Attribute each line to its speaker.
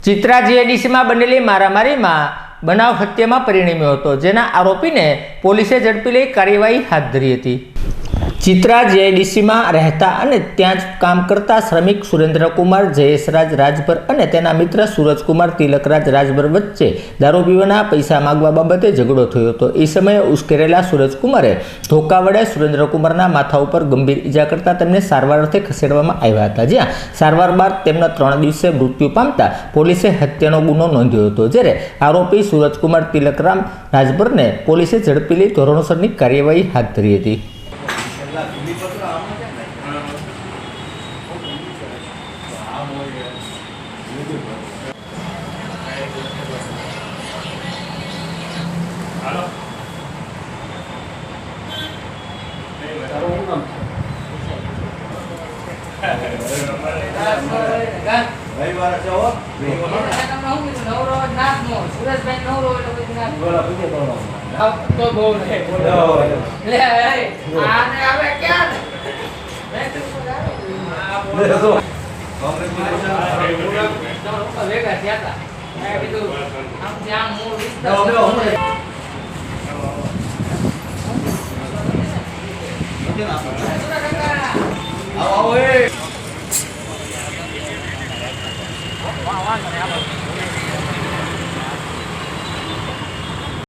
Speaker 1: ચિત્રા જીઆઈડીસીમાં બનેલી મારામારીમાં બનાવ હત્યામાં પરિણમ્યો હતો, જેના આરોપીને પોલીસે ઝડપી લઈ કાર્યવાહી હાથ ધરી હતી। ચિત્રા જીઆઈડીસીમાં રહેતા અને ત્યાં જ કામ કરતા શ્રમિક સુરેન્દ્રકુમાર જયેશરાજ રાજભર અને તેના મિત્ર સૂરજકુમાર તિલકરાજ રાજભર વચ્ચે દારૂ પીવાના પૈસા માગવા બાબતે ઝઘડો થયો હતો। એ સમયે ઉશ્કેરેલા સૂરજકુમારે ધોકા વડે સુરેન્દ્રકુમારના માથા ઉપર ગંભીર ઈજા કરતા તેમને સારવાર અર્થે ખસેડવામાં આવ્યા હતા, જ્યાં સારવાર બાદ તેમના 3 દિવસે મૃત્યુ પામતા પોલીસે હત્યાનો ગુનો નોંધ્યો હતો, જ્યારે આરોપી સૂરજકુમાર તિલકરામ રાજભરને પોલીસે ઝડપી લઈ ધોરણસરની કાર્યવાહી હાથ ધરી હતી।
Speaker 2: Congratulations.